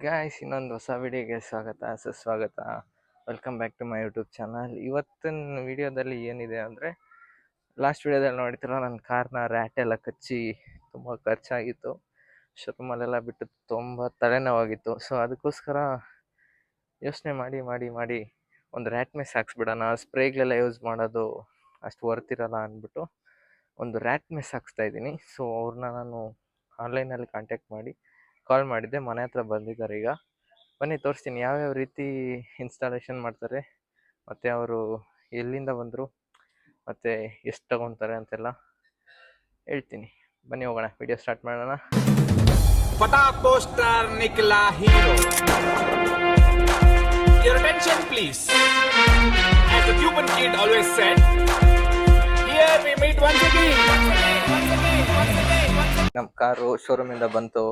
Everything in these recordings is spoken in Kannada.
ಗಾಯ್ಸ್, ಇನ್ನೊಂದು ಹೊಸ ವಿಡಿಯೋಗೆ ಸುಸ್ವಾಗತ. Welcome back to my YouTube channel. ಇವತ್ತಿನ ವಿಡಿಯೋದಲ್ಲಿ ಏನಿದೆ ಅಂದರೆ, ಲಾಸ್ಟ್ ವಿಡಿಯೋದಲ್ಲಿ ನೋಡ್ತಿರೋ ನನ್ನ ಕಾರ್ನ ರ್ಯಾಟ್ ಎಲ್ಲ ಕಚ್ಚಿ ತುಂಬ ಖರ್ಚಾಗಿತ್ತು. ಶೋರೂಮಲ್ಲೆಲ್ಲ ಬಿಟ್ಟು ತುಂಬ ತಲೆನೋವಾಗಿತ್ತು. ಸೊ ಅದಕ್ಕೋಸ್ಕರ ಯೋಚನೆ ಮಾಡಿ ಒಂದು ರ್ಯಾಟ್ ಮೆಸ್ ಹಾಕ್ಸ್ಬಿಡೋಣ. ಸ್ಪ್ರೇಗಳೆಲ್ಲ ಯೂಸ್ ಮಾಡೋದು ಅಷ್ಟು ವರ್ತಿರಲ್ಲ ಅಂದ್ಬಿಟ್ಟು ಒಂದು ರ್ಯಾಟ್ ಮೆಸ್ ಹಾಕ್ಸ್ತಾ ಇದ್ದೀನಿ. ಸೊ ಅವ್ರನ್ನ ನಾನು ಆನ್ಲೈನಲ್ಲಿ ಕಾಂಟ್ಯಾಕ್ಟ್ ಮಾಡಿ ಕಾಲ್ ಮಾಡಿದ್ದೆ. ಮನೆ ಹತ್ರ ಬಂದಿದ್ದಾರೆ. ಈಗ ಬನ್ನಿ ತೋರಿಸ್ತೀನಿ ಯಾವ್ಯಾವ ರೀತಿ ಇನ್ಸ್ಟಾಲೇಷನ್ ಮಾಡ್ತಾರೆ, ಮತ್ತು ಅವರು ಎಲ್ಲಿಂದ ಬಂದರು, ಮತ್ತು ಎಷ್ಟು ತಗೊತಾರೆ ಅಂತೆಲ್ಲ ಹೇಳ್ತೀನಿ. ಬನ್ನಿ ಹೋಗೋಣ, ವಿಡಿಯೋ ಸ್ಟಾರ್ಟ್ ಮಾಡೋಣ. फटा पोस्टर निकला hero. Your attention please. As the Cuban kid always said, here we meet once again. ನಮ್ಮ ಕಾರು ಶೋರೂಮಿಂದ ಬಂತು.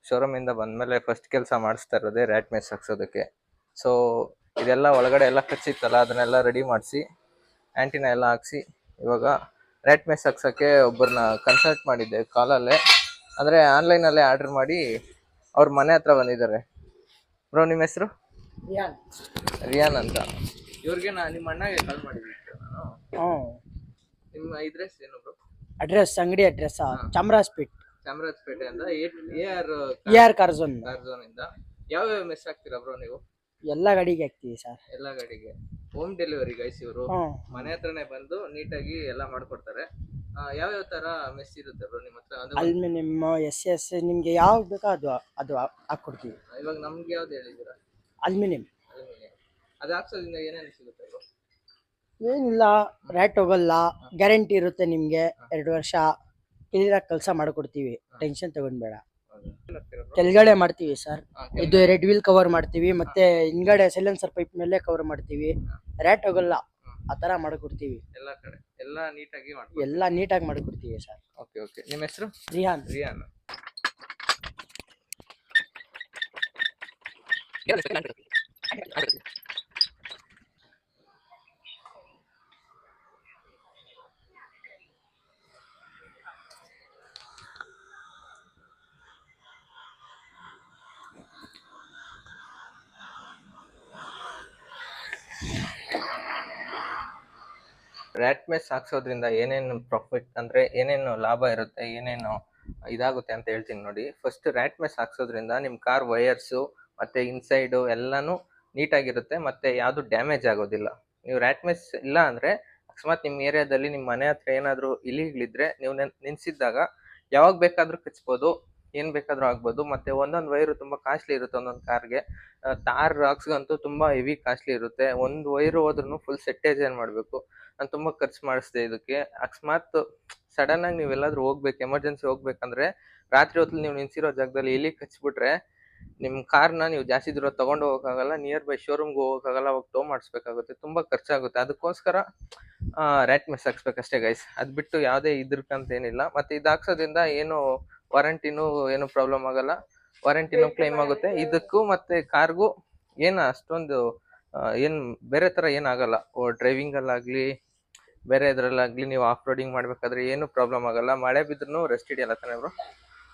ಶೋರೂಮಿಂದ ಬಂದಮೇಲೆ ಫಸ್ಟ್ ಕೆಲಸ ಮಾಡಿಸ್ತಾ ಇರೋದೇ ರ್ಯಾಟ್ ಮೆಸ್ ಹಾಕ್ಸೋದಕ್ಕೆ. ಸೊ ಇದೆಲ್ಲ ಒಳಗಡೆ ಎಲ್ಲ ಕಚ್ಚಿತ್ತಲ್ಲ, ಅದನ್ನೆಲ್ಲ ರೆಡಿ ಮಾಡಿಸಿ ಆ್ಯಂಟಿನ ಎಲ್ಲ ಹಾಕ್ಸಿ ಇವಾಗ ರ್ಯಾಟ್ ಮೆಸ್ ಹಾಕ್ಸೋಕ್ಕೆ ಒಬ್ಬರನ್ನ ಕನ್ಸಲ್ಟ್ ಮಾಡಿದ್ದೆ ಕಾಲಲ್ಲೇ, ಅಂದರೆ ಆನ್ಲೈನಲ್ಲೇ ಆರ್ಡ್ರ್ ಮಾಡಿ ಅವ್ರ ಮನೆ ಹತ್ರ ಬಂದಿದ್ದಾರೆ. ಬ್ರೋ, ನಿಮ್ಮ ಹೆಸರು? ರಿಯಾನ್ ಅಂತ. ಇವ್ರಿಗೆ ನಿಮ್ಮ ಅಣ್ಣಗೆ ಕಾಲ್ ಮಾಡಿದ್ದೆ ನಾನು. ನಿಮ್ಮ ಅಡ್ರೆಸ್ ಏನು ಬ್ರೋ? ಅಡ್ರೆಸ್ ಅಂಗಡಿ ಅಡ್ರೆಸ್ ಚಾಮರಾಜಪೇಟೆ ಅಂತ AR ಕಾರ್ ಝೋನ್ ಇಂದ. ಯಾವ್ಯಾವ ಮೆಸ್ ಹಾಕ್ತೀರಾ ಬ್ರೋ ನೀವು? ಎಲ್ಲ ಗಾಡಿಗೆ ಹಾಕ್ತೀವಿ ಸರ್. ಎಲ್ಲ ಗಾಡಿಗೆ ಹೋಮ್ ಡೆಲಿವರಿ ಗೈಸ್. ಇವರು ಮನೆ ಹತ್ರನೇ ಬಂದು ನೀಟಾಗಿ ಎಲ್ಲ ಮಾಡ್ಕೊಡ್ತಾರೆ. ಯಾವ್ಯಾವ ತರ ಮೆಸ್ ಇರುತ್ತೆ ಬ್ರೋ ನಿಮ್ಮ ಹತ್ರ? ಅಲ್ಯೂಮಿನಿಯಂ, SS ನಿಮ್ಗೆ ಯಾವ್ದು ಬೇಕೋ ಅದು ಹಾಕೊಡ್ತೀವಿ. ಇವಾಗ ನಮ್ಗೆ ಯಾವ್ದು ಹೇಳಿದ್ದೀರಾ? ಅಲ್ಯೂಮಿನಿಯಂ. ಅದು ಹಾಕ್ಸೋದ್ರಿಂದ ಏನೇನು ಸಿಗುತ್ತೆ ಬ್ರೋ? ಏನಿಲ್ಲ, ರ್ಯಾಟ್ ಹೋಗಲ್ಲ, ಗ್ಯಾರಂಟಿ ಇರುತ್ತೆ ನಿಮ್ಗೆ 2 ವರ್ಷ. ಕ್ಲಿಯರಾಗಿ ಕೆಲಸ ಮಾಡ್ಕೊಡ್ತೀವಿ, ಟೆನ್ಷನ್ ತಗೊಂಡ್ಬೇಡ. ಕೆಳಗಡೆ ಮಾಡ್ತೀವಿ ಸರ್. ಇದು ರೆಡ್ ವೀಲ್ ಕವರ್ ಮಾಡ್ತೀವಿ, ಮತ್ತೆ ಹಿಂಗಡೆ ಸೈಲೆನ್ಸರ್ ಪೈಪ್ ಮೇಲೆ ಕವರ್ ಮಾಡ್ತೀವಿ. ರ್ಯಾಟ್ ಹೋಗಲ್ಲ, ಆ ತರ ಮಾಡ್ಕೊಡ್ತೀವಿ. ಎಲ್ಲ ಕಡೆ ಎಲ್ಲ ನೀಟಾಗಿ ಮಾಡ್ಕೊಡ್ತೀವಿ ಸರ್. ಓಕೆ. ನಿಮ್ಮ ಹೆಸರು? ರಿಯಾನ್. ರ್ಯಾಟ್ ಮೆಸ್ ಹಾಕ್ಸೋದ್ರಿಂದ ಏನೇನು ಪ್ರಾಫಿಟ್, ಅಂದರೆ ಏನೇನು ಲಾಭ ಇರುತ್ತೆ, ಏನೇನು ಇದಾಗುತ್ತೆ ಅಂತ ಹೇಳ್ತೀನಿ ನೋಡಿ. ಫಸ್ಟ್, ರ್ಯಾಟ್ ಮೆಸ್ ಹಾಕ್ಸೋದ್ರಿಂದ ನಿಮ್ಮ ಕಾರ್ ವಯರ್ಸು ಮತ್ತು ಇನ್ಸೈಡು ಎಲ್ಲನೂ ನೀಟಾಗಿರುತ್ತೆ, ಮತ್ತು ಯಾವುದು ಡ್ಯಾಮೇಜ್ ಆಗೋದಿಲ್ಲ. ನೀವು ರ್ಯಾಟ್ ಮೆಸ್ ಇಲ್ಲ ಅಂದರೆ ಅಕಸ್ಮಾತ್ ನಿಮ್ಮ ಏರಿಯಾದಲ್ಲಿ ನಿಮ್ಮ ಮನೆ ಹತ್ರ ಏನಾದರೂ ಇಲಿಗಳಿದ್ರೆ ನೀವು ನಿನ್ಸಿದ್ದಾಗ ಯಾವಾಗ ಬೇಕಾದರೂ ಕಚ್ಬೋದು, ಏನು ಬೇಕಾದರೂ ಆಗ್ಬೋದು. ಮತ್ತು ಒಂದೊಂದು ವೈರು ತುಂಬ ಕಾಸ್ಟ್ಲಿ ಇರುತ್ತೆ. ಒಂದೊಂದು ಕಾರ್ಗೆ ತಾರ್ ಹಾಕ್ಸ್ಗಂತೂ ತುಂಬ ಹೆವಿ ಕಾಸ್ಟ್ಲಿ ಇರುತ್ತೆ. ಒಂದು ವೈರು ಹೋದ್ರೂ ಫುಲ್ ಸೆಟ್ಟೇಜ್ ಏನು ಮಾಡಬೇಕು. ನಾನು ತುಂಬ ಖರ್ಚು ಮಾಡಿಸ್ದೆ ಇದಕ್ಕೆ. ಅಕಸ್ಮಾತ್ ಸಡನ್ನಾಗಿ ನೀವೆಲ್ಲಾದರೂ ಹೋಗ್ಬೇಕು, ಎಮರ್ಜೆನ್ಸಿ ಹೋಗ್ಬೇಕಂದ್ರೆ ರಾತ್ರಿ ಹೊತ್ತಲ್ಲಿ ನೀವು ನಿಲ್ಸಿರೋ ಜಾಗದಲ್ಲಿ ಎಲ್ಲಿ ಕಚ್ಬಿಟ್ರೆ ನಿಮ್ಮ ಕಾರ್ನ ನೀವು ಜಾಸ್ತಿ ದೂರ ತೊಗೊಂಡು ಹೋಗೋಕ್ಕಾಗಲ್ಲ, ನಿಯರ್ ಬೈ ಶೋರೂಮ್ಗೆ ಹೋಗೋಕ್ಕಾಗಲ್ಲ, ಅವಾಗ ಟೋ ಮಾಡಿಸ್ಬೇಕಾಗುತ್ತೆ, ತುಂಬ ಖರ್ಚಾಗುತ್ತೆ. ಅದಕ್ಕೋಸ್ಕರ ರ್ಯಾಟ್ ಮೆಸ್ ಹಾಕ್ಸ್ಬೇಕಷ್ಟೇ ಗೈಸ್. ಅದು ಬಿಟ್ಟು ಯಾವುದೇ ಇದ್ರಕ್ಕಂತ ಏನಿಲ್ಲ. ಮತ್ತು ಇದು ಹಾಕ್ಸೋದ್ರಿಂದ ಏನು ವಾರಂಟಿನೂ ಏನು ಪ್ರಾಬ್ಲಮ್ ಆಗಲ್ಲ, ವಾರಂಟಿನೂ ಕ್ಲೈಮ್ ಆಗುತ್ತೆ. ಇದಕ್ಕೂ ಮತ್ತು ಕಾರ್ಗೂ ಏನು ಅಷ್ಟೊಂದು ಏನು ಬೇರೆ ಥರ ಏನಾಗಲ್ಲ. ಡ್ರೈವಿಂಗಲ್ಲಾಗಲಿ ಬೇರೆ ಇದರಲ್ಲಾಗಲಿ ನೀವು ಆಫ್ ರೋಡಿಂಗ್ ಮಾಡಬೇಕಾದ್ರೆ ಏನೂ ಪ್ರಾಬ್ಲಮ್ ಆಗಲ್ಲ. ಮಳೆ ಬಿದ್ರೂ ರೆಸ್ಟ್ ಹಿಡಿಯಲ್ಲ ತಾನೇ ಬ್ರೋ?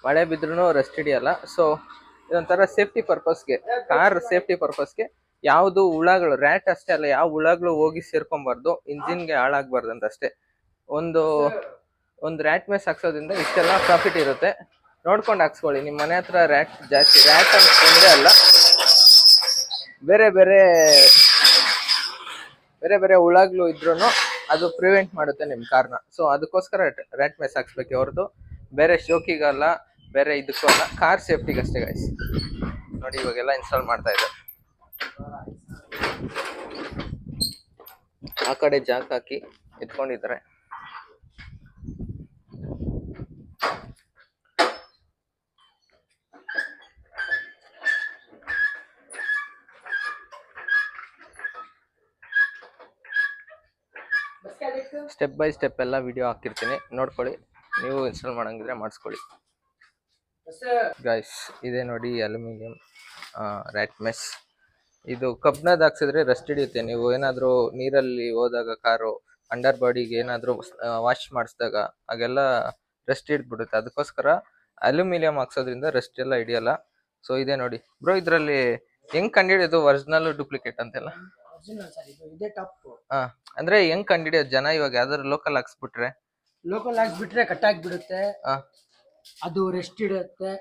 ಮಳೆ ಬಿದ್ರೂ ರೆಸ್ಟ್ ಹಿಡಿಯಲ್ಲ. ಸೊ ಇದೊಂಥರ ಸೇಫ್ಟಿ ಪರ್ಪಸ್ಗೆ, ಕಾರ್ ಸೇಫ್ಟಿ ಪರ್ಪಸ್ಗೆ. ಯಾವುದು ಹುಳಗಳು, ರ್ಯಾಟ್ ಅಷ್ಟೇ ಅಲ್ಲ, ಯಾವ ಹುಳಗಳು ಹೋಗಿ ಸೇರ್ಕೊಬಾರ್ದು, ಇಂಜಿನ್ಗೆ ಹಾಳಾಗಬಾರ್ದು ಅಂತ ಅಷ್ಟೇ. ಒಂದು ರ್ಯಾಟ್ ಮೆಸ್ ಹಾಕ್ಸೋದ್ರಿಂದ ಇಷ್ಟೆಲ್ಲ ಪ್ರಾಫಿಟ್ ಇರುತ್ತೆ. ನೋಡ್ಕೊಂಡು ಹಾಕ್ಸ್ಕೊಳ್ಳಿ. ನಿಮ್ಮ ಮನೆ ಹತ್ರ ರ್ಯಾಟ್ ಅಂತ ಒಂದೇ ಅಲ್ಲ, ಬೇರೆ ಬೇರೆ ಹುಳಗಳು ಇದ್ರೂ ಅದು ಪ್ರಿವೆಂಟ್ ಮಾಡುತ್ತೆ ನಿಮ್ಮ ಕಾರ್ನ. ಸೊ ಅದಕ್ಕೋಸ್ಕರ ರ್ಯಾಟ್ ಮೆಸ್ ಹಾಕ್ಸ್ಬೇಕು ಹೊರತು ಬೇರೆ ಶೋಕಿಗಲ್ಲ, ಬೇರೆ ಇದಕ್ಕೂ ಅಲ್ಲ, ಕಾರ್ ಸೇಫ್ಟಿಗೆ ಅಷ್ಟೇ ಗೈಸ್. ನೋಡಿ, ಇವಾಗೆಲ್ಲ ಇನ್ಸ್ಟಾಲ್ ಮಾಡ್ತಾ ಇದ್ದಾರೆ. ಆ ಕಡೆ ಜಾಕ್ ಹಾಕಿ ಎತ್ಕೊಂಡಿದ್ದಾರೆ. ಸ್ಟೆಪ್ ಬೈ ಸ್ಟೆಪ್ ಎಲ್ಲ ವಿಡಿಯೋ ಹಾಕಿರ್ತೀನಿ, ನೋಡ್ಕೊಳ್ಳಿ. ನೀವು ಇನ್ಸ್ಟಾಲ್ ಮಾಡಂಗಿದ್ರೆ ಮಾಡಿಸ್ಕೊಳ್ಳಿ ಗೈಸ್. ಇದೇ ನೋಡಿ ಅಲ್ಯೂಮಿನಿಯಂ ರ್ಯಾಟ್ ಮೆಸ್. ಇದು ಕಬ್ಬಿಣದ ಹಾಕ್ಸಿದ್ರೆ ರಸ್ಟ್ ಹಿಡಿಯುತ್ತೆ. ನೀವು ಏನಾದರೂ ನೀರಲ್ಲಿ ಹೋದಾಗ ಕಾರು ಅಂಡರ್ ಬಾಡಿಗೆ ಏನಾದರೂ ವಾಶ್ ಮಾಡಿಸಿದಾಗ ಹಾಗೆಲ್ಲ ರಸ್ಟ್ ಹಿಡಿದ್ಬಿಡುತ್ತೆ. ಅದಕ್ಕೋಸ್ಕರ ಅಲ್ಯೂಮಿನಿಯಂ ಹಾಕ್ಸೋದ್ರಿಂದ ರಸ್ಟ್ ಎಲ್ಲ ಹಿಡಿಯಲ್ಲ. ಸೊ ಇದೆ ನೋಡಿ ಬ್ರೋ, ಇದ್ರಲ್ಲಿ ಹೆಂಗ್ ಕಂಡಿಡಿಯೋದು ಒರಿಜಿನಲ್ ಡೂಪ್ಲಿಕೇಟ್ ಅಂತೆಲ್ಲ? ಒರಿಜಿನಲ್ ಸರ್, ಇದೇ ಟಾಪ್. ಹಾ, ಅಂದ್ರೆ ಹೆಂಗ್ ಕಂಡಿಡಿಯೋದು ಜನ ಇವಾಗ ಯಾವ್ದಾದ್ರು ಲೋಕಲ್ ಹಾಕ್ಸ್ಬಿಟ್ರೆ? ಲೋಕಲ್ ಹಾಕ್ಬಿಟ್ರೆ ಕಟ್ ಆಗ್ಬಿಡುತ್ತೆ, ಹಾ. ಅದು ರೆಸ್ಟ್ ಇಡುತ್ತೆ.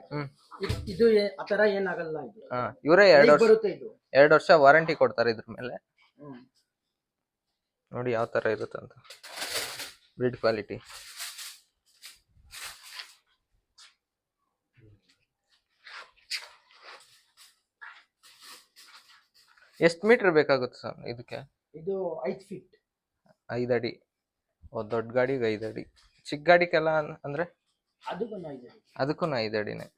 ಇದು ಆ ತರ ಏನಾಗಲ್ಲ. ಇದು ಇವರೇ 2 ವರ್ಷ ಬರುತ್ತೆ. ಇದು 2 ವರ್ಷ ವಾರಂಟಿ ಕೊಡ್ತಾರೆ ಇದ್ರ ಮೇಲೆ. ನೋಡಿ ಯಾವ ತರ ಇರುತ್ತೆ ಅಂತ, ಬ್ರೀಡ್ ಕ್ವಾಲಿಟಿ. ಎಷ್ಟು ಮೀಟರ್ ಬೇಕಾಗುತ್ತೆ ಸರ್ ಇದಕ್ಕೆ? ಇದು 5 ಫೀಟ್, 5 ಅಡಿ. ದೊಡ್ಡ ಗಾಡಿಗೆ 5 ಅಡಿ, ಚಿಕ್ಕ ಗಾಡಿಗೆಲ್ಲ ಅಂದ್ರೆ ಅದಕ್ಕೂ 5 ಅಡಿನೇ.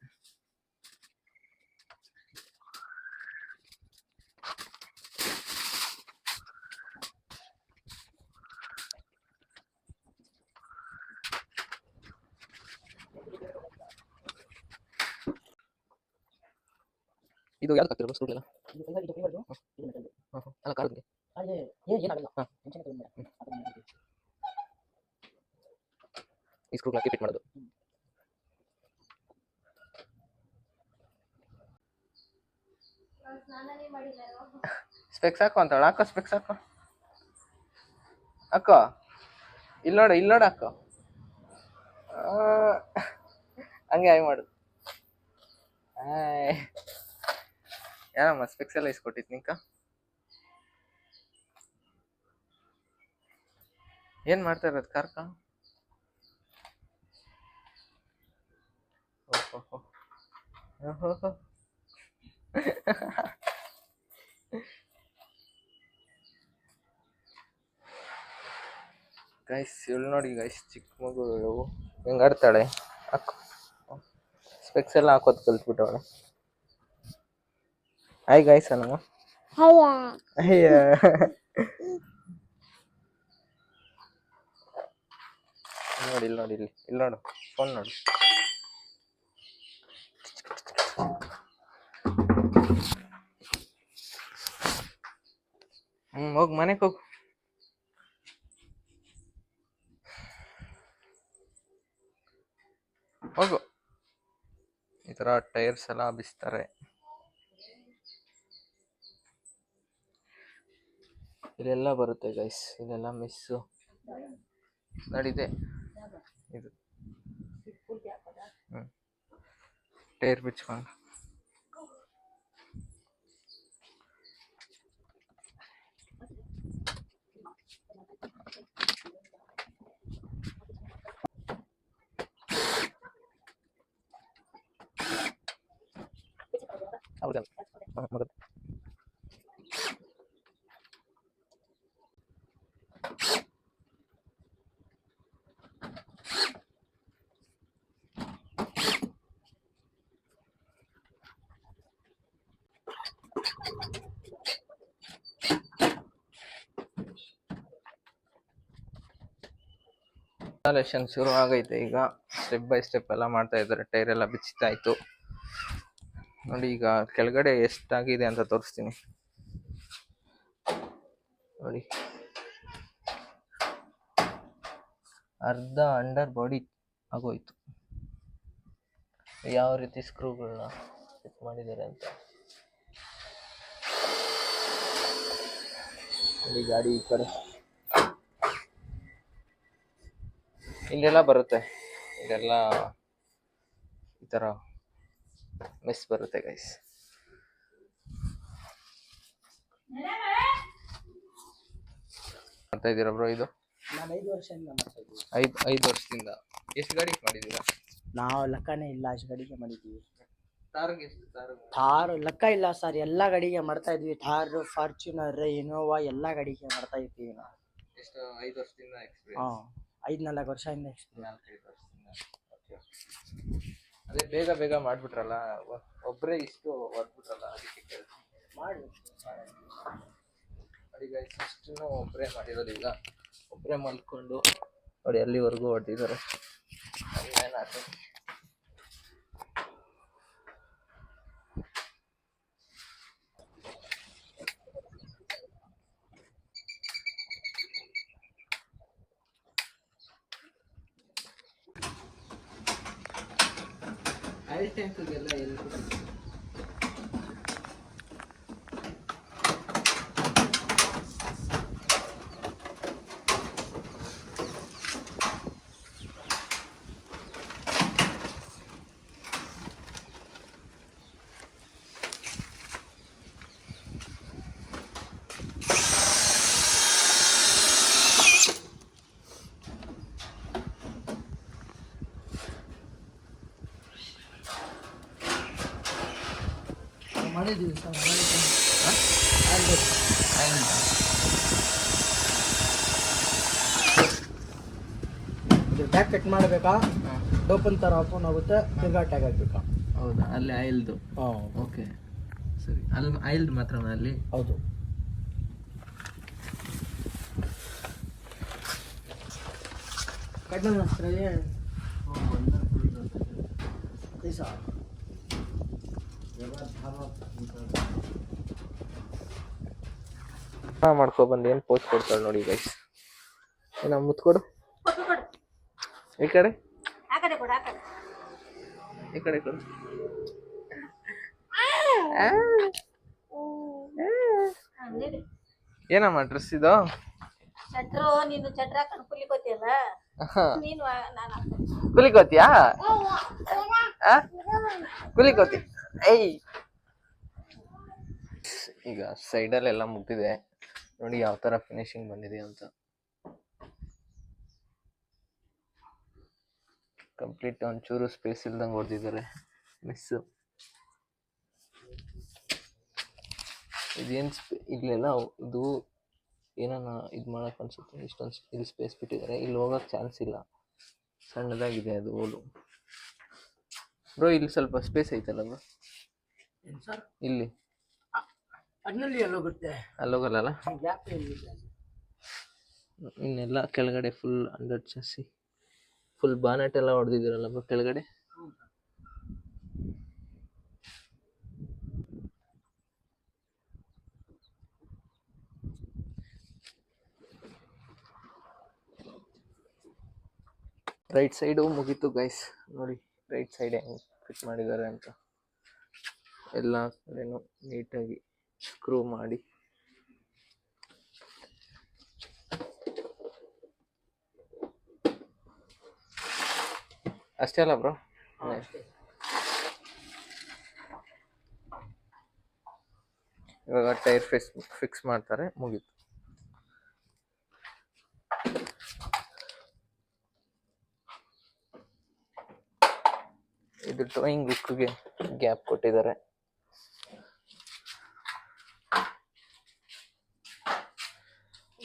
ಇದು ಯಾವ್ದು ಹಾಕ್ತಿರೋ ಸ್ಕ್ರೂ ಎಲ್ಲ? ಅಲ್ಲ ಕಾರಿಗೆ ಈ ಸ್ಕ್ರೂ ಹಾಕಿ ಫಿಟ್ ಮಾಡೋದು. ಸ್ಪೆಕ್ಸ್ ಹಾಕೋ ಅಂತ ಹಾಕೋ, ಸ್ಪೆಕ್ಸ್ ಹಾಕೋ ಹಾಕೋ. ಇಲ್ಲಿ ನೋಡು ಹಾಕೋ. ಹಂಗೆ ಆಯ್ ಮಾಡು. ಯಾರಮ್ಮ ಸ್ಪೆಕ್ಸ್ ಎಲ್ಲ ಇಸ್ಕೊಟ್ಟಿದ್ ನಿಂಕ? ಏನ್ ಮಾಡ್ತಾ ಇರೋದು ಕಾರ್ಕ? ಗೈಸ್ ಇವಳು ನೋಡಿ ಗೈಸ್, ಚಿಕ್ಕ ಮಗು ಹೆಂಗ್ ಆಡ್ತಾಳೆ. ಹಾಕೋ ಸ್ಪೆಕ್ಸ್ ಎಲ್ಲ ಹಾಕೋದ್ ಕಲ್ತ್ಬಿಟ್ಟವಳೆ. ಹಾಯ್ ಗೈಸ್ ಅನ್ನ. ಅಯ್ಯ ನೋಡಿ ಇಲ್ಲಿ ನೋಡು, ಫೋನ್ ನೋಡು. ಹೋಗ್ ಮನೆಗೆ ಹೋಗು. ಹೋಗು. ಈ ತರ ಟೈರ್ಸ್ ಎಲ್ಲ ಬಿಸ್ತಾರೆ. ಇಲ್ಲೆಲ್ಲ ಬರುತ್ತೆ ಗೈಸ್, ಇಲ್ಲೆಲ್ಲ ಮಿಸ್ಸು ನಡಿದೆ. ಇದು ಟೈರ್ ಬಿಚ್ಕೊಂಡು ಮಗದ ಇನ್ಸ್ಟಾಲೇಷನ್ ಶುರು ಆಗೈತೆ ಈಗ. ಸ್ಟೆಪ್ ಬೈ ಸ್ಟೆಪ್ ಎಲ್ಲ ಮಾಡ್ತಾ ಇದ್ದಾರೆ. ಟೈರ್ ಎಲ್ಲ ಬಿಚ್ಚಿತಾಯ್ತು ನೋಡಿ. ಈಗ ಕೆಳಗಡೆ ಎಷ್ಟಾಗಿದೆ ಅಂತ ತೋರಿಸ್ತೀನಿ ನೋಡಿ. ಅರ್ಧ ಅಂಡರ್ ಬಾಡಿ ಆಗೋಯ್ತು. ಯಾವ ರೀತಿ ಸ್ಕ್ರೂಗಳನ್ನ ಫಿಟ್ ಮಾಡಿದ್ದಾರೆ ಅಂತ ನೋಡಿ. ಗಾಡಿ ಈ ಕಡೆ ಇಲ್ಲೆಲ್ಲ ಬರುತ್ತೆ, ಇದೆಲ್ಲ ಈ ತರ ಮಿಸ್ ಬರುತ್ತೆ ಗೈಸ್. ಮಾಡ್ತಾ ಇದ್ದೀರಾ ಬ್ರೋ? ಇದು ನಾನು 5 ವರ್ಷದಿಂದ ಮಾಡ್ತಾ ಇದ್ದೀವಿ. 5 ವರ್ಷದಿಂದ ಎಷ್ಟು ಗಾಡಿಗೆ ಮಾಡಿದ್ದೀರಾ? ನಾವು ಲೆಕ್ಕನೇ ಇಲ್ಲ, ಅಷ್ಟು ಗಾಡಿಗೆ ಮಾಡಿದ್ದೀವಿ. ತಾರ್ಗೆ ಎಷ್ಟು? ಥಾರ್ ಲೆಕ್ಕ ಇಲ್ಲ ಸರ್, ಎಲ್ಲ ಗಾಡಿಗೆ ಮಾಡ್ತಾ ಇದ್ವಿ. ಥಾರ್, ಫಾರ್ಚುನರ್, ಇನೋವಾ ಎಲ್ಲ ಗಾಡಿಗೆ ಮಾಡ್ತಾ ಇದ್ದೀವಿ ನಾವು. ಎಷ್ಟು 5 ವರ್ಷದಿಂದ ಎಕ್ಸ್ಪೀರಿಯನ್ಸ್? 5-4 ವರ್ಷದಿಂದ ಎಕ್ಸ್ಪೀರಿಯನ್ಸ್. 4-5 ವರ್ಷದಿಂದ. ಅದೇ ಬೇಗ ಮಾಡ್ಬಿಟ್ರಲ್ಲ, ಒಬ್ಬರೇ ಇಷ್ಟು ಹೊರಬಿಟ್ರಲ್ಲ, ಅದಕ್ಕೆ ಕೆಲಸ ಮಾಡಿ ಗೈಸ್. ಇಷ್ಟನ್ನು ಒಬ್ಬರೇ ಮಾಡಿರೋದು. ಈಗ ಒಬ್ಬರೇ ಮಲ್ಕೊಂಡು ನೋಡಿ ಅಲ್ಲಿವರೆಗೂ ಹೊಡೆದಿದ್ದಾರೆ. ಏನಾದ್ರು ಆಯಿಲ್ ಟ್ಯಾಂಕ್ಗೆಲ್ಲ ಎಲ್ಲಿ ಮಾಡಿದ್ದೀವಿ ಸರ್ ಬ್ಯಾಕ್ ಕಟ್ ಮಾಡಬೇಕಾ ಓಪನ್ ಥರ ಓಪನ್ ಆಗುತ್ತೆ ತಿರ್ಗಾ ಟ್ಯಾಗ್ ಹಾಕ್ಬೇಕಾ? ಹೌದಾ, ಅಲ್ಲಿ ಆಯಿಲ್ದು. ಹಾಂ ಓಕೆ ಸರಿ, ಅಲ್ಲಿ ಆಯಿಲ್ದು ಮಾತ್ರನಾ ಅಲ್ಲಿ? ಹೌದು. ಕಡಿಮೆ ಮಾಡ್ತಾರೆ ಮಾಡ್ಕೊಬಂದು ಏನು ಪೋಸ್ಟ್ ಕೊಡ್ತಾಳೆ ನೋಡಿ ಗೈಸ್. ಏನೋ ಮುತ್ಕೊಡು, ಈ ಕಡೆ ಈ ಕಡೆ ಕೊಡು. ಏನಮ್ಮ ಡ್ರೆಸ್ ಇದು? ನೀನು ಚಟ್ರ ಹಾಕೊಂಡು ಕುಲಿಕೋತಿಯಲ್ಲ ನೀನು ಕುಲಿಕೋತಿಯಾ? ಕುಲಿಕೋತಿ. ಏಯ್, ಈಗ ಸೈಡಲ್ಲೆಲ್ಲ ಮುಗ್ದಿದೆ ನೋಡಿ ಯಾವ ಥರ ಫಿನಿಶಿಂಗ್ ಬಂದಿದೆ ಅಂತ. ಕಂಪ್ಲೀಟ್ ಒಂಚೂರು ಸ್ಪೇಸ್ ಇಲ್ದಂಗೆ ಹೊಡೆದಿದ್ದಾರೆ. ಮಿಸ್ಸು ಇದೇನು ಇಲ್ಲೆಲ್ಲ ಇದು ಏನಾನ ಇದು ಮಾಡೋಕೆ ಅನ್ಸುತ್ತೆ. ಇಷ್ಟೊಂದು ಇಲ್ಲಿ ಸ್ಪೇಸ್ ಬಿಟ್ಟಿದ್ದಾರೆ, ಇಲ್ಲಿ ಹೋಗೋಕ್ಕೆ ಚಾನ್ಸ್ ಇಲ್ಲ, ಸಣ್ಣದಾಗಿದೆ ಅದು ಹೋಲು. ಬ್ರೋ ಇಲ್ಲಿ ಸ್ವಲ್ಪ ಸ್ಪೇಸ್ ಐತಲ್ಲ ಬ್ರೋ ಇಲ್ಲಿ? ಅದ್ನಲ್ಲಿ ಎಲ್ಲೋಗುತ್ತೆ, ಅಲ್ಲೋಗಲ್ಲ. ಗ್ಯಾಪ್ ಏನಿಲ್ಲ. ಇನ್ನೆಲ್ಲ ಕೆಳಗಡೆ ಫುಲ್ ಅಂಡರ್ ಚಸ್ಸಿ ಫುಲ್ ಬಾನೆಟ್ ಎಲ್ಲ ಹೊಡೆದಿದ್ದೀರಲ್ಲ ಬ್ರೋ ಕೆಳಗಡೆ. ರೈಟ್ ಸೈಡು ಮುಗೀತು ಗೈಸ್. ನೋಡಿ ರೈಟ್ ಸೈಡ್ ಹೆಂಗೆ ಫಿಟ್ ಮಾಡಿದ್ದಾರೆ ಅಂತ. ಎಲ್ಲ ಕಡೆನೂ ನೀಟಾಗಿ ಸ್ಕ್ರೂ ಮಾಡಿ ಅಷ್ಟೇ ಅಲ್ಲ ಬ್ರೋ? ಇವಾಗ ಟೈರ್ ಫಿಕ್ಸ್ ಮಾಡ್ತಾರೆ, ಮುಗೀತು. ಇದು ಟೋಯಿಂಗ್ ಹುಕ್ಗೆ ಗ್ಯಾಪ್ ಕೊಟ್ಟಿದ್ದಾರೆ.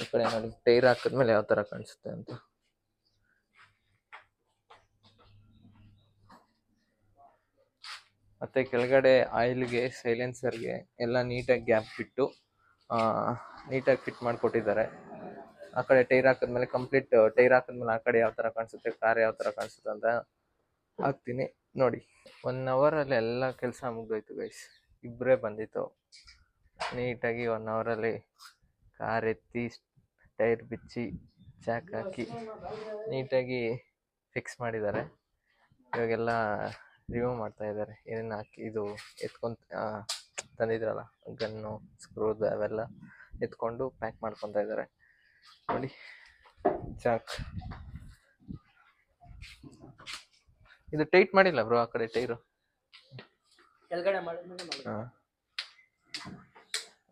ಈ ಕಡೆ ನೋಡಿ ಟೈರ್ ಹಾಕಿದ್ಮೇಲೆ ಯಾವ ತರ ಕಾಣಿಸುತ್ತೆ ಅಂತ. ಮತ್ತೆ ಕೆಳಗಡೆ ಆಯಿಲ್ಗೆ ಸೈಲೆನ್ಸರ್ಗೆ ಎಲ್ಲ ನೀಟಾಗಿ ಗ್ಯಾಪ್ ಬಿಟ್ಟು ನೀಟಾಗಿ ಫಿಟ್ ಮಾಡಿಕೊಟ್ಟಿದ್ದಾರೆ. ಆ ಕಡೆ ಟೈರ್ ಹಾಕಿದ್ಮೇಲೆ ಕಂಪ್ಲೀಟ್ ಟೈರ್ ಹಾಕಿದ್ಮೇಲೆ ಆ ಕಡೆ ಯಾವ ಥರ ಕಾಣಿಸುತ್ತೆ, ಕಾರ್ ಯಾವ ಥರ ಕಾಣಿಸುತ್ತೆ ಅಂತ ಹಾಕ್ತೀನಿ ನೋಡಿ. 1 ಅವರಲ್ಲಿ ಎಲ್ಲ ಕೆಲಸ ಮುಗ್ದೋಯ್ತು ಗೈಸ್. ಇಬ್ಬರೇ ಬಂದಿತ್ತು, ನೀಟಾಗಿ 1 ಅವರಲ್ಲಿ ಕಾರ್ ಎತ್ತಿ ಟೈರ್ ಬಿಚ್ಚಿ ಚಾಕ್ ಹಾಕಿ ನೀಟಾಗಿ ಫಿಕ್ಸ್ ಮಾಡಿದ್ದಾರೆ. ಇವಾಗೆಲ್ಲ ರಿಮೂವ್ ಮಾಡ್ತಾ ಇದ್ದಾರೆ. ಏನೇನು ಹಾಕಿ ಇದು ಎತ್ಕೊಂತ ತಂದಿದ್ರಲ್ಲ ಗನ್ನು ಸ್ಕ್ರೂದು ಅವೆಲ್ಲ ಎತ್ಕೊಂಡು ಪ್ಯಾಕ್ ಮಾಡ್ಕೊತಾ ಇದ್ದಾರೆ ನೋಡಿ. ಚಾಕ್ ಇದು ಟೈಟ್ ಮಾಡಿಲ್ಲ ಬ್ರೋ ಆ ಕಡೆ ಟೈರು. ಕೆಳಗಡೆ ಮಾಡಿದ್ಮೇಲೆ ಹಾಂ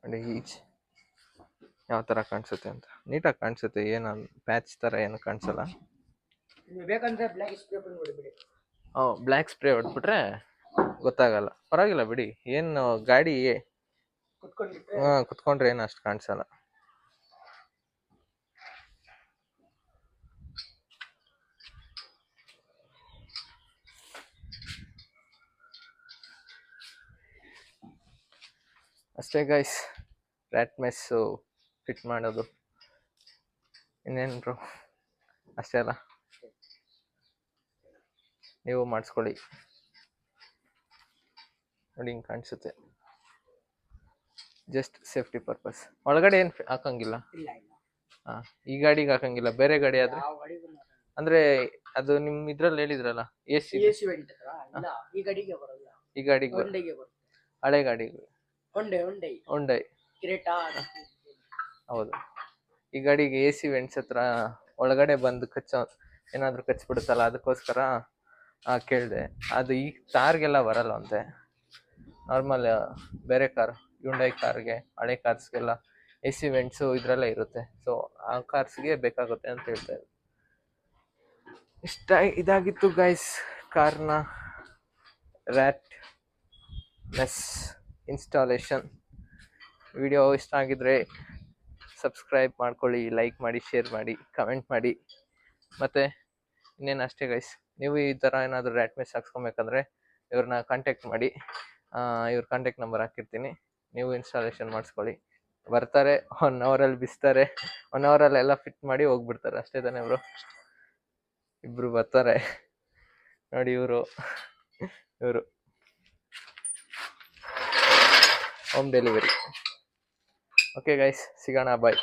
ನೋಡಿ ಈಚ್ ಯಾವ ಥರ ಕಾಣಿಸುತ್ತೆ ಅಂತ. ನೀಟಾಗಿ ಕಾಣಿಸುತ್ತೆ, ಏನು ಪ್ಯಾಚ್ ಥರ ಏನು ಕಾಣಿಸಲ್ಲ. ಬೇಕಂದ್ರೆ ಬ್ಲ್ಯಾಕ್ ಸ್ಪ್ರೇ ಹೊಡಿಬಿಡಿ. ಬ್ಲ್ಯಾಕ್ ಸ್ಪ್ರೇ ಹೊಡೆದ್ಬಿಟ್ರೆ ಗೊತ್ತಾಗಲ್ಲ, ಪರವಾಗಿಲ್ಲ ಬಿಡಿ. ಏನು ಗಾಡಿ ಕುತ್ಕೊಂಡ್ರೆ ಏನು ಅಷ್ಟು ಕಾಣಿಸಲ್ಲ. ಅಷ್ಟೇ ಗೈಸ್, ರ್ಯಾಟ್ ಮೆಸ್ಸು ಫಿಟ್ ಮಾಡೋದು. ಇನ್ನೇನು ಬ್ರೋ ಅಷ್ಟೇ ಅಲ್ಲ, ನೀವು ಮಾಡಿಸ್ಕೊಳ್ಳಿ ನೋಡಿ ಹಿಂಗೆ ಕಾಣಿಸುತ್ತೆ. Just safety purpose. ಒಳಗಡೆ ಏನು ಹಾಕಂಗಿಲ್ಲ. ಹಾಂ, ಈ ಗಾಡಿಗೆ ಹಾಕಂಗಿಲ್ಲ, ಬೇರೆ ಗಾಡಿ ಆದರೆ ಅಂದರೆ ಅದು ನಿಮ್ಮ ಇದ್ರಲ್ಲಿ ಹೇಳಿದ್ರಲ್ಲ AC ಈ ಗಾಡಿಗೆ ಬರಲ್ಲ, ಈ ಗಾಡಿಗೆ ಹಳೆ ಗಾಡಿಗೆ ಹೊಂಡೈ ಕ್ರೇಟಾ. ಹೌದು, ಈ ಗಾಡಿಗೆ AC ವೆಂಟ್ಸ್ ಹತ್ರ ಒಳಗಡೆ ಬಂದು ಏನಾದರೂ ಕಚ್ಚಿಬಿಡುತ್ತಲ್ಲ, ಅದಕ್ಕೋಸ್ಕರ ಕೇಳಿದೆ. ಅದು ಈ ಕಾರ್ಗೆಲ್ಲ ಬರಲ್ಲ ಅಂತೆ. ನಾರ್ಮಲ್ ಬೇರೆ ಕಾರ್, ಹ್ಯುಂಡೈ ಕಾರ್ಗೆ, ಹಳೆ ಕಾರ್ಸ್ಗೆಲ್ಲ AC ವೆಂಟ್ಸು ಇದರಲ್ಲೇ ಇರುತ್ತೆ. ಸೊ ಆ ಕಾರ್ಸ್ಗೆ ಬೇಕಾಗುತ್ತೆ ಅಂತ ಹೇಳ್ತಾ ಇದ್ರು. ಇದಾಗಿತ್ತು ಗೈಸ್ ಕಾರ್ನ ರ್ಯಾಟ್ ಮೆಸ್ ಇನ್ಸ್ಟಾಲೇಷನ್. ವಿಡಿಯೋ ಇಷ್ಟ ಆಗಿದ್ರೆ ಸಬ್ಸ್ಕ್ರೈಬ್ ಮಾಡ್ಕೊಳ್ಳಿ, ಲೈಕ್ ಮಾಡಿ, ಶೇರ್ ಮಾಡಿ, ಕಮೆಂಟ್ ಮಾಡಿ. ಮತ್ತು ಇನ್ನೇನು ಅಷ್ಟೇ ಗೈಸ್. ನೀವು ಈ ಥರ ಏನಾದರೂ ರ್ಯಾಟ್ ಮೆಶ್ ಹಾಕ್ಸ್ಕೊಬೇಕಂದ್ರೆ ಇವ್ರನ್ನ ಕಾಂಟ್ಯಾಕ್ಟ್ ಮಾಡಿ. ಇವ್ರ ಕಾಂಟ್ಯಾಕ್ಟ್ ನಂಬರ್ ಹಾಕಿರ್ತೀನಿ. ನೀವು ಇನ್ಸ್ಟಾಲೇಷನ್ ಮಾಡಿಸ್ಕೊಳ್ಳಿ. ಬರ್ತಾರೆ, 1 ಅವರಲ್ಲಿ ಬಿಸ್ತಾರೆ, 1 ಅವರಲ್ಲೆಲ್ಲ ಫಿಟ್ ಮಾಡಿ ಹೋಗ್ಬಿಡ್ತಾರೆ. ಅಷ್ಟೇ ತಾನೇ ಬ್ರೋ? ಇಬ್ಬರು ಬರ್ತಾರೆ ನೋಡಿ, ಇವರು ಹೋಮ್ ಡೆಲಿವರಿ. ಓಕೆ ಗೈಸ್, ಸಿಗೋಣ, ಬಾಯ್.